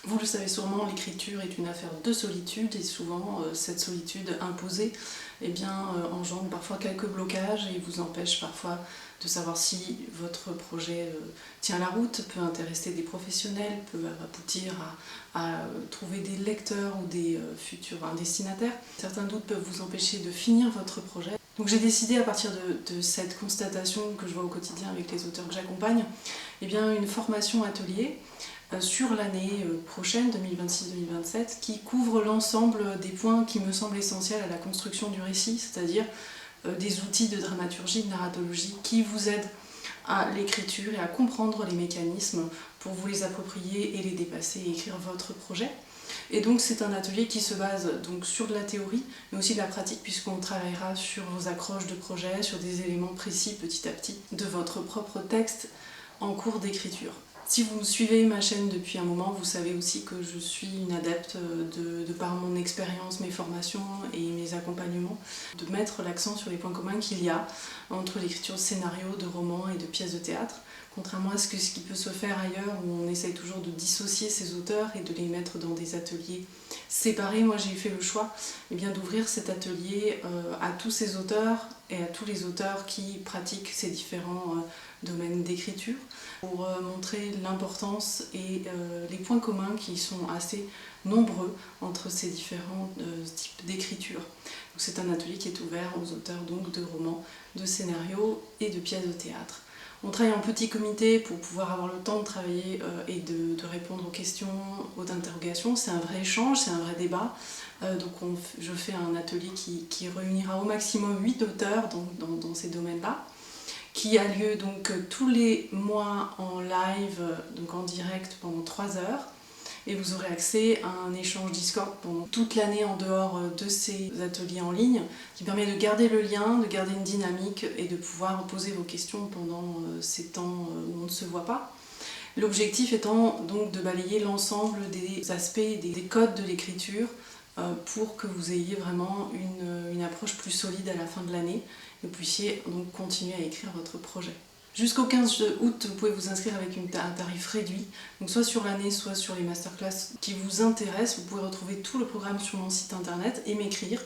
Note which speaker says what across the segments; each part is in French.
Speaker 1: Vous le savez sûrement, l'écriture est une affaire de solitude et souvent cette solitude imposée engendre parfois quelques blocages et vous empêche parfois de savoir si votre projet tient la route, peut intéresser des professionnels, peut aboutir à trouver des lecteurs ou des futurs destinataires. Certains doutes peuvent vous empêcher de finir votre projet. Donc j'ai décidé à partir de cette constatation que je vois au quotidien avec les auteurs que j'accompagne, une formation atelier sur l'année prochaine, 2026-2027, qui couvre l'ensemble des points qui me semblent essentiels à la construction du récit, c'est-à-dire des outils de dramaturgie, de narratologie qui vous aident à l'écriture et à comprendre les mécanismes pour vous les approprier et les dépasser et écrire votre projet. Et donc c'est un atelier qui se base donc sur de la théorie, mais aussi de la pratique, puisqu'on travaillera sur vos accroches de projet, sur des éléments précis petit à petit de votre propre texte en cours d'écriture. Si vous suivez ma chaîne depuis un moment, vous savez aussi que je suis une adepte de par mon expérience, mes formations et mes accompagnements, de mettre l'accent sur les points communs qu'il y a entre l'écriture de scénarios, de romans et de pièces de théâtre. Contrairement à ce qui peut se faire ailleurs, où on essaye toujours de dissocier ces auteurs et de les mettre dans des ateliers séparés, moi j'ai fait le choix d'ouvrir cet atelier à tous ces auteurs et à tous les auteurs qui pratiquent ces différents domaines d'écriture, pour montrer l'importance et les points communs qui sont assez nombreux entre ces différents types d'écriture. C'est un atelier qui est ouvert aux auteurs donc, de romans, de scénarios et de pièces de théâtre. On travaille en petit comité pour pouvoir avoir le temps de travailler et de répondre aux questions, aux interrogations. C'est un vrai échange, c'est un vrai débat. Je fais un atelier qui réunira au maximum 8 auteurs dans ces domaines-là, qui a lieu donc tous les mois en live, donc en direct pendant 3 heures. Et vous aurez accès à un échange Discord pendant toute l'année en dehors de ces ateliers en ligne, qui permet de garder le lien, de garder une dynamique et de pouvoir poser vos questions pendant ces temps où on ne se voit pas. L'objectif étant donc de balayer l'ensemble des aspects, des codes de l'écriture pour que vous ayez vraiment une approche plus solide à la fin de l'année et que vous puissiez donc continuer à écrire votre projet. Jusqu'au 15 août, vous pouvez vous inscrire avec un tarif réduit, donc soit sur l'année, soit sur les masterclass qui vous intéressent. Vous pouvez retrouver tout le programme sur mon site internet et m'écrire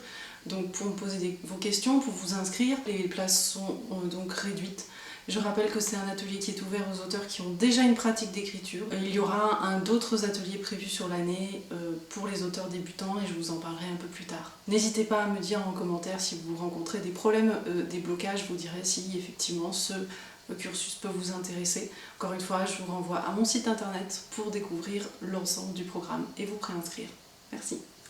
Speaker 1: donc pour me poser vos questions, pour vous inscrire. Les places sont donc réduites. Je rappelle que c'est un atelier qui est ouvert aux auteurs qui ont déjà une pratique d'écriture. Il y aura d'autres ateliers prévus sur l'année pour les auteurs débutants et je vous en parlerai un peu plus tard. N'hésitez pas à me dire en commentaire si vous rencontrez des problèmes, des blocages, je vous dirai si effectivement ce cursus peut vous intéresser. Encore une fois, je vous renvoie à mon site internet pour découvrir l'ensemble du programme et vous préinscrire. Merci.